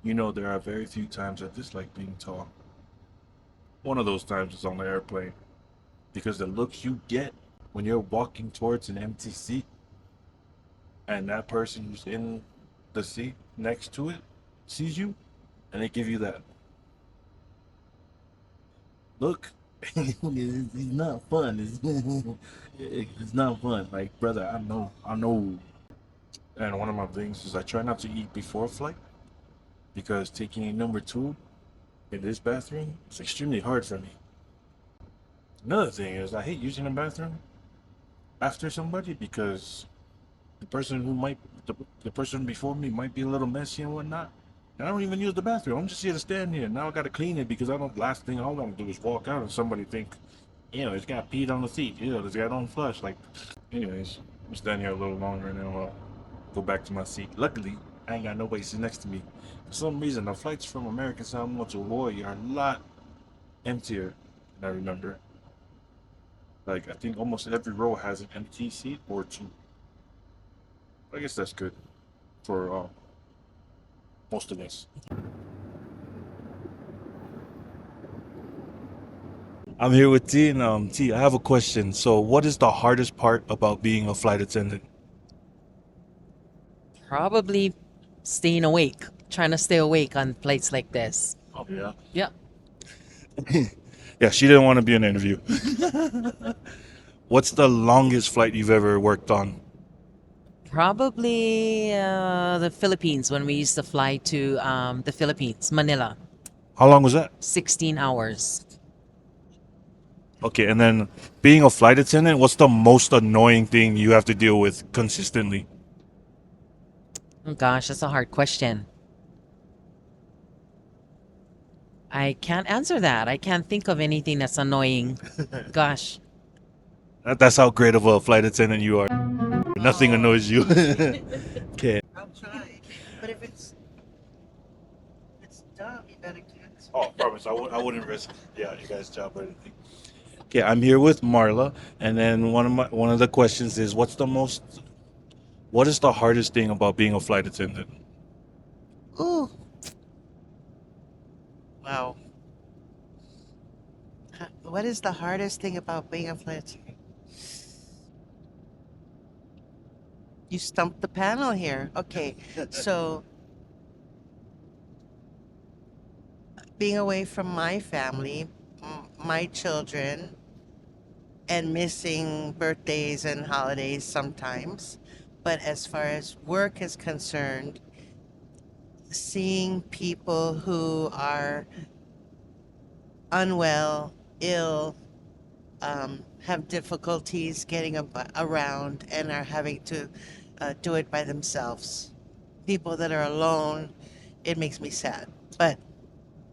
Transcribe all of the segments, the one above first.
You know, there are very few times I dislike being tall. One of those times is on the airplane because the look you get when you're walking towards an empty seat and that person who's in the seat next to it sees you and they give you that look. It's not fun. It's not fun. Like, brother, I know. And one of my things is I try not to eat before a flight because taking a number two in this bathroom is extremely hard for me. Another thing is I hate using the bathroom after somebody because the person who might the person before me might be a little messy and whatnot. And I don't even use the bathroom. I'm just here to stand here. Now I gotta clean it because I don't. Last thing I want to do is walk out and somebody think, this guy peed on the seat. This guy don't flush. Like, anyways, I'm standing here a little longer and then I'll go back to my seat. Luckily, I ain't got nobody sitting next to me. For some reason, the flights from American Samoa to Hawaii are a lot emptier than I remember. Like, I think almost every row has an empty seat or two. I guess that's good for most of us. I'm here with T, and T, I have a question. So, what is the hardest part about being a flight attendant? Probably staying awake, trying to stay awake on flights like this. Oh yeah. Yeah, Yeah, she didn't want to be in an interview. What's the longest flight you've ever worked on? probably the Philippines when we used to fly to the Philippines, Manila, How long was that? 16 hours. Okay, and then being a flight attendant, what's the most annoying thing you have to deal with consistently? Oh, gosh, that's a hard question. I can't answer that. I can't think of anything that's annoying. Gosh. That's how great of a flight attendant you are. Nothing annoys you. Okay. I'll try. But if it's dumb, you better cancel. Oh, promise. I wouldn't risk, yeah, you guys' job or anything. Okay, I'm here with Marla, and then one of the questions is, what is the hardest thing about being a flight attendant? Ooh, wow. What is the hardest thing about being a flight attendant? You stumped the panel here. Okay, so being away from my family, my children, and missing birthdays and holidays sometimes. But as far as work is concerned, seeing people who are unwell, ill, have difficulties getting around and are having to do it by themselves. People that are alone, it makes me sad. But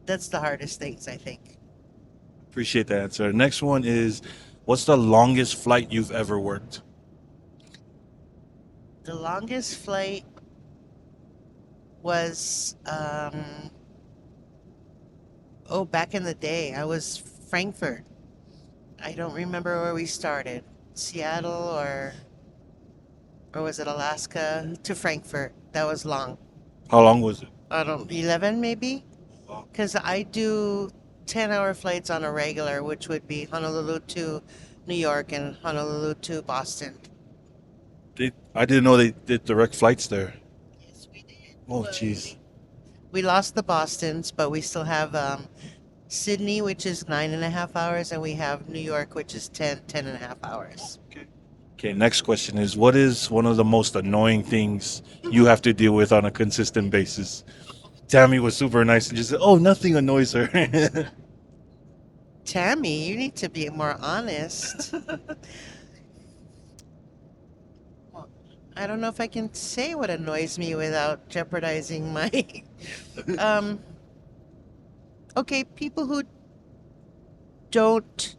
that's the hardest things, I think. Appreciate that answer. Next one is, what's the longest flight you've ever worked? The longest flight was, back in the day, I was Frankfurt. I don't remember where we started. Seattle or was it Alaska to Frankfurt? That was long. How long was it? I don't 11 maybe? Wow. Because I do 10-hour flights on a regular, which would be Honolulu to New York and Honolulu to Boston. I didn't know they did direct flights there. Yes, we did. Oh, Well, jeez. we lost the Bostons, but we still have Sydney, which is 9.5 hours, and we have New York, which is 10.5 hours. Okay, next question is, what is one of the most annoying things you have to deal with on a consistent basis? Tammy was super nice and just said, "Oh, nothing annoys her." Tammy, you need to be more honest. Well, I don't know if I can say what annoys me without jeopardizing my. um, okay, people who don't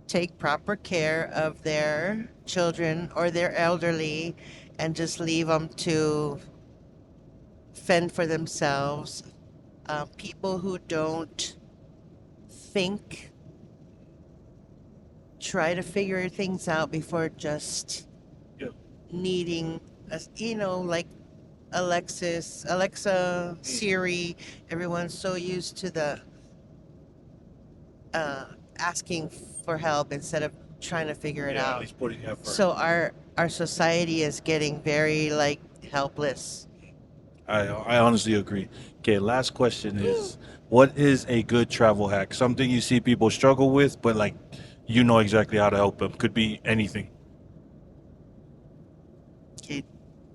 take proper care of their children or their elderly and just leave them to fend for themselves. People who don't think, try to figure things out before just Yeah. needing, like Alexa, Siri, everyone's so used to the uh, asking for help instead of trying to figure it Yeah, at out. least putting effort. So our society is getting very like helpless. I honestly agree. Okay, last question is, what is a good travel hack? Something you see people struggle with, but like you know exactly how to help them. Could be anything. Okay,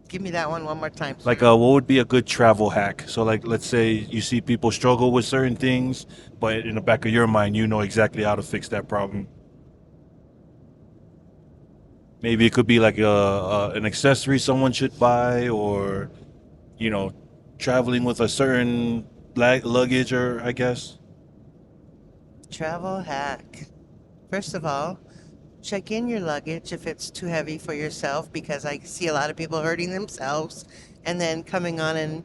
give me that one more time, Like, sir. what would be a good travel hack? So, like, let's say you see people struggle with certain things, but in the back of your mind, you know exactly how to fix that problem. Maybe it could be like an accessory someone should buy, or you know, traveling with a certain luggage, or I guess. Travel hack. First of all, check in your luggage if it's too heavy for yourself because I see a lot of people hurting themselves and then coming on and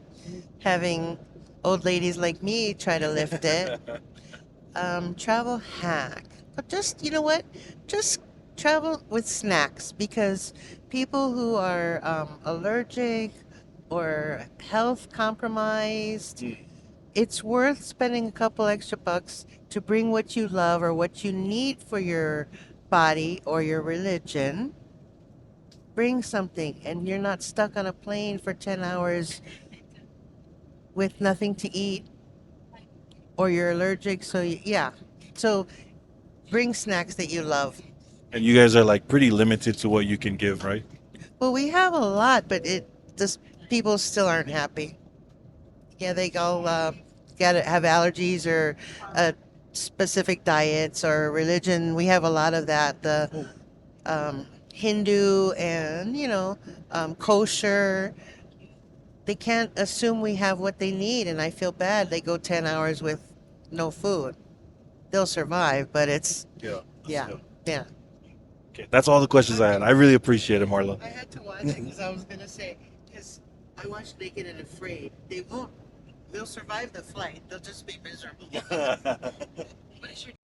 having old ladies like me try to lift it. Travel hack. But just, you know what? Just travel with snacks because people who are allergic or health compromised, it's worth spending a couple extra bucks to bring what you love or what you need for your body or your religion. Bring something, and you're not stuck on a plane for 10 hours with nothing to eat or you're allergic. So, yeah. So, bring snacks that you love. And you guys are like pretty limited to what you can give, right? Well, we have a lot, but it just people still aren't happy. Yeah, they all gotta have allergies or specific diets or religion. We have a lot of that. The Hindu and kosher. They can't assume we have what they need, and I feel bad. They go 10 hours with no food. They'll survive, but it's Yeah. yeah, Yeah. yeah. Okay, that's all the questions I had. I really appreciate it, Marla. I had to watch it because I was gonna say because I watched Naked and Afraid. They won't. They'll survive the flight. They'll just be miserable. What is your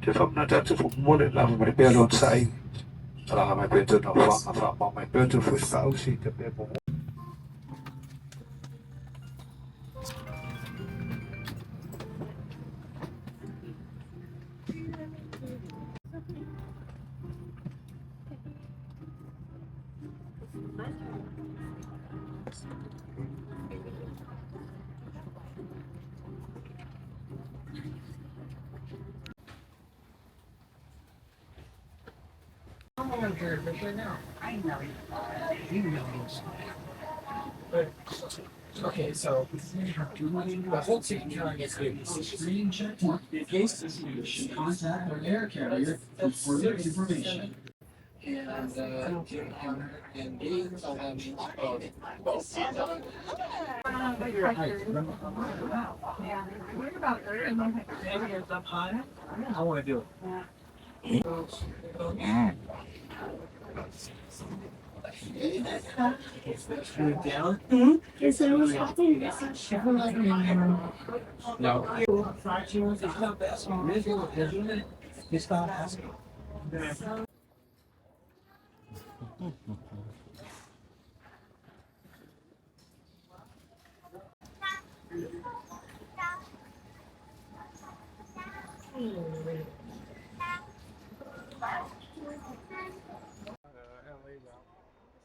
Thì phẩm là thật sự phục mua để làm mấy bè lột sai là mấy bè chân nó phạm mà mấy bè chân phải sao xí thì bè bố Okay, so the whole ticket carrying is good. Screen check. In case you should contact our air carrier for further information. And and gain I want to do it. Down. Yes, I was having this. No. Fractions is not best. Isn't it? It's not asking.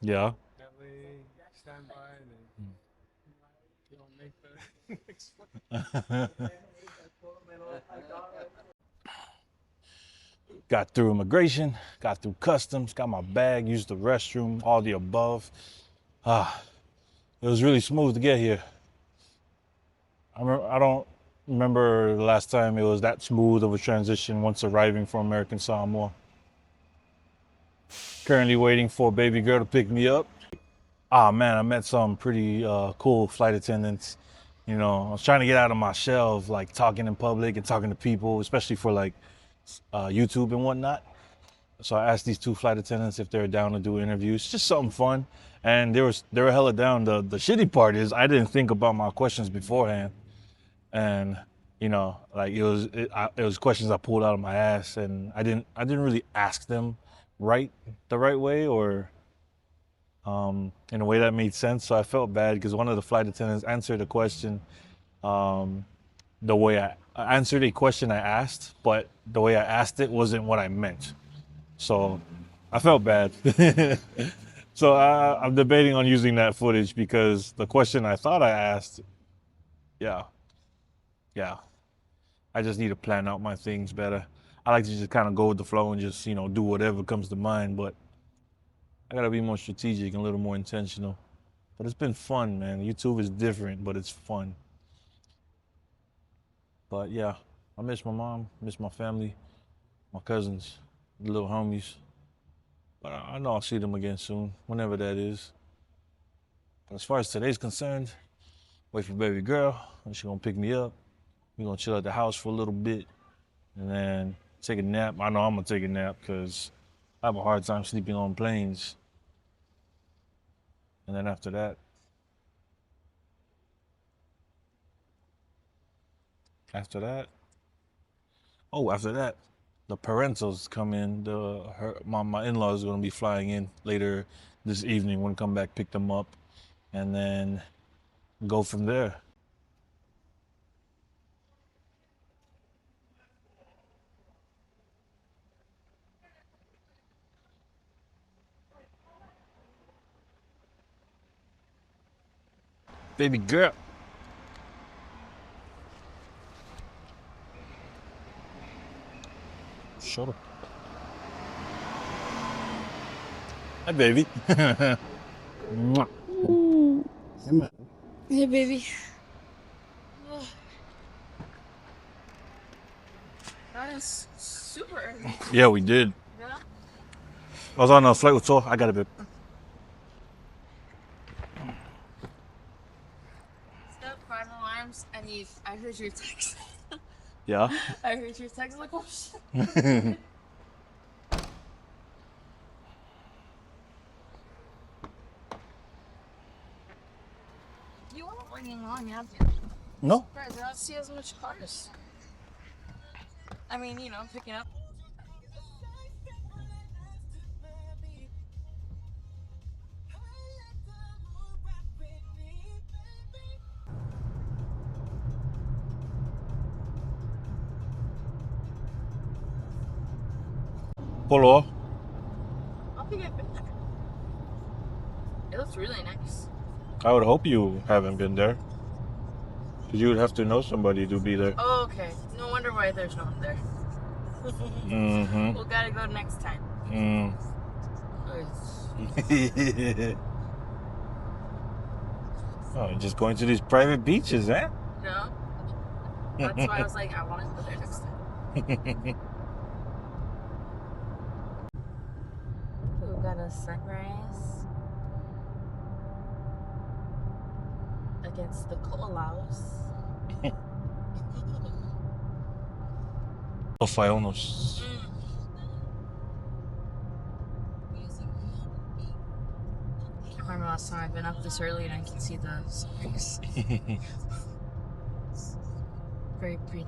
Yeah. stand by Got through immigration, got through customs, got my bag, used the restroom, all the above. It was really smooth to get here. I don't remember the last time it was that smooth of a transition once arriving from American Samoa. Currently waiting for a baby girl to pick me up. Ah man, I met some pretty cool flight attendants. You know, I was trying to get out of my shell of like talking in public and talking to people, especially for like YouTube and whatnot. So I asked these two flight attendants if they were down to do interviews, just something fun. And they were hella down. The shitty part is I didn't think about my questions beforehand, and you know, like it was questions I pulled out of my ass, and I didn't really ask them the right way or in a way that made sense. So I felt bad because one of the flight attendants answered a question the way I answered a question I asked, but the way I asked it wasn't what I meant. So I felt bad. So I'm debating on using that footage because the question I thought I asked, yeah, yeah. I just need to plan out my things better. I like to just kind of go with the flow and just, you know, do whatever comes to mind, but I gotta be more strategic and a little more intentional. But it's been fun, man. YouTube is different, but it's fun. But yeah, I miss my mom, miss my family, my cousins, the little homies. But I know I'll see them again soon, whenever that is. But as far as today's concerned, wait for baby girl, and she gonna pick me up. We gonna chill at the house for a little bit, and then take a nap. I know I'm gonna take a nap because I have a hard time sleeping on planes. And then after that, after that, the parentals come in. My in-laws are gonna be flying in later this evening. When I come back, pick them up, and then go from there. Baby girl. Shut up. Hi, baby. Mwah. Hey, baby. That is super early. Yeah, we did. Yeah? I was on a flight with Tor. I got a bit. Step 5 alarms, and I heard your text. Yeah. I heard your text, like, oh shit. You weren't waiting long, have you? No. Right, I don't see as much cars. I mean, you know, picking up. Polo. I'll pick it up. It looks really nice. I would hope you haven't been there. Because you would have to know somebody to be there. Oh, okay. No wonder why there's no one there. Mm-hmm. We'll gotta go next time. Oh, just going to these private beaches, eh? No? That's why I was like, I want to go there next time. We've got a sunrise against the Koalaus. Ofaionos. I remember last time I've been up this early and I can see the sunrise. Very pretty.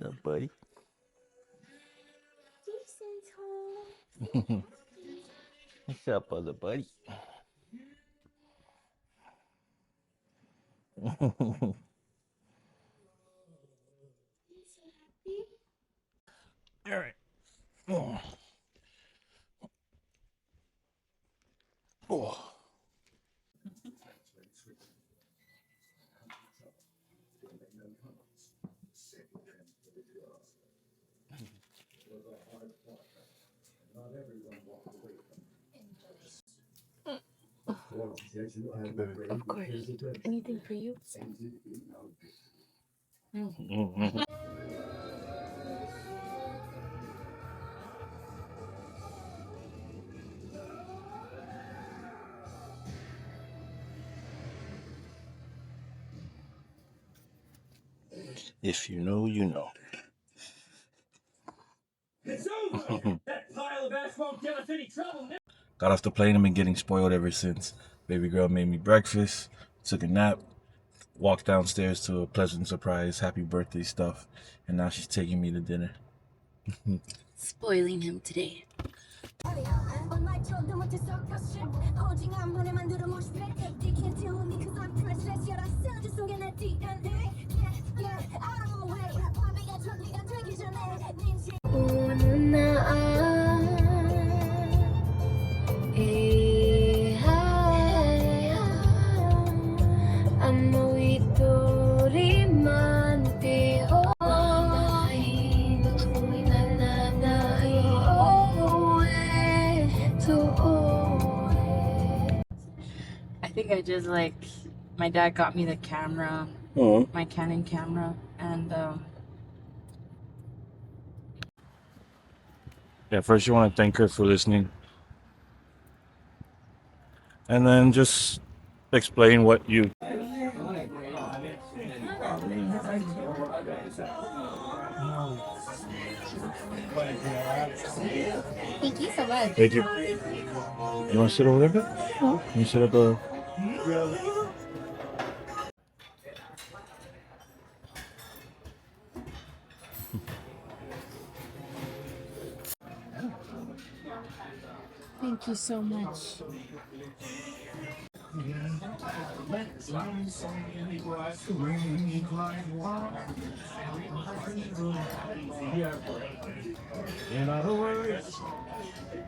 What's up, buddy? What's up, other buddy? All right. Oh. Oh. Of course. Anything for you? If you know, you know. It's over! That pile of ash won't get us any trouble. Got off the plane and been getting spoiled ever since. Baby girl made me breakfast, took a nap, walked downstairs to a pleasant surprise, happy birthday stuff, and now she's taking me to dinner. Spoiling him today. I think I just like, my dad got me the camera, my Canon camera, and Yeah, first you want to thank her for listening. And then just explain what you... thank you so much. Thank you. You want to sit over there? No. You sit at the... Thank you so much. In other words,